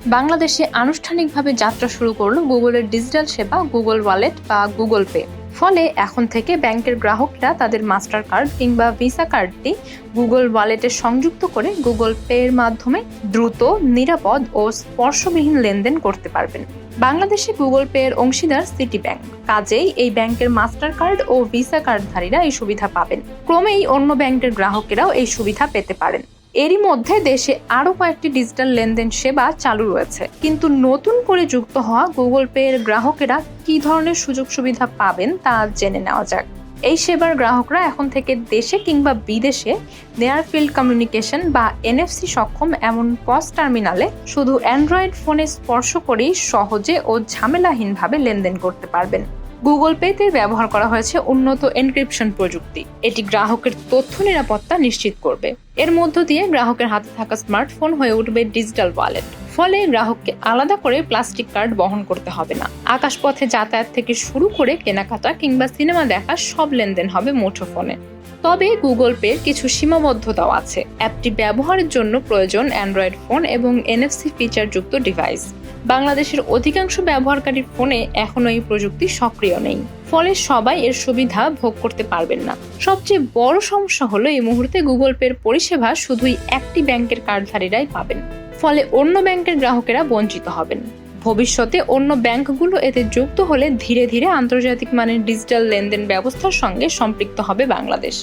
বাংলাদেশে আনুষ্ঠানিকভাবে যাত্রা শুরু করলো গুগলের ডিজিটাল সেবা গুগল ওয়ালেট বা গুগল পে। ফলে এখন থেকে ব্যাংকের গ্রাহকরা তাদের মাস্টার কার্ড কিংবা ভিসা কার্ডটি গুগল ওয়ালেটে সংযুক্ত করে গুগল পে এর মাধ্যমে দ্রুত, নিরাপদ ও স্পর্শবিহীন লেনদেন করতে পারবেন। বাংলাদেশে গুগল পে এর অংশীদার সিটি ব্যাংক, কাজেই এই ব্যাংকের মাস্টার কার্ড ও ভিসা কার্ডধারীরা এই সুবিধা পাবেন। ক্রমেই অন্য ব্যাংকের গ্রাহকেরাও এই সুবিধা পেতে পারেন। এরই মধ্যে দেশে আরো কয়েকটি ডিজিটাল লেনদেন সেবা চালু রয়েছে, কিন্তু নতুন করে যুক্ত হওয়া গুগল পে এর গ্রাহকেরা কি ধরনের সুযোগ সুবিধা পাবেন তা জেনে নেওয়া যাক। এই সেবার গ্রাহকরা এখন থেকে দেশে কিংবা বিদেশে নেয়ার ফিল্ড কমিউনিকেশন বা এনএফসি সক্ষম এমন পস টার্মিনালে শুধু অ্যান্ড্রয়েড ফোনে স্পর্শ করেই সহজে ও ঝামেলাহীনভাবে লেনদেন করতে পারবেন। গুগল পেতে ব্যবহার করা হয়েছে উন্নত এনক্রিপশন প্রযুক্তি। এটি গ্রাহকের তথ্য নিরাপত্তা নিশ্চিত করবে। এর মধ্য দিয়ে গ্রাহকের হাতে থাকা স্মার্টফোন হয়ে উঠবে ডিজিটাল ওয়ালেট। ফলে গ্রাহককে আলাদা করে প্লাস্টিক কার্ড বহন করতে হবে না। আকাশপথে যাতায়াত থেকে শুরু করে কেনাকাটা কিংবা সিনেমা দেখা সব লেনদেন হবে মুঠোফোনে। তবে গুগল পের কিছু সীমাবদ্ধতাও আছে। অ্যাপটি ব্যবহারের জন্য প্রয়োজন অ্যান্ড্রয়েড ফোন এবং এনএফসি ফিচারযুক্ত ডিভাইস। বাংলাদেশের অধিকাংশ ব্যবহারকারীর ফোনে এখনো এই প্রযুক্তি সক্রিয় নেই, ফলে সবাই এর সুবিধা ভোগ করতে পারবেন না। সবচেয়ে বড় সমস্যা হলো এই মুহূর্তে গুগল পের পরিষেবা শুধুই একটি ব্যাংকের কার্ডধারীরাই পাবেন, ফলে অন্য ব্যাংকের গ্রাহকেরা বঞ্চিত হবেন। ভবিষ্যতে অন্য ব্যাংকগুলো এতে যুক্ত হলে ধীরে ধীরে আন্তর্জাতিক মানের ডিজিটাল লেনদেন ব্যবস্থার সঙ্গে সম্পৃক্ত হবে বাংলাদেশ।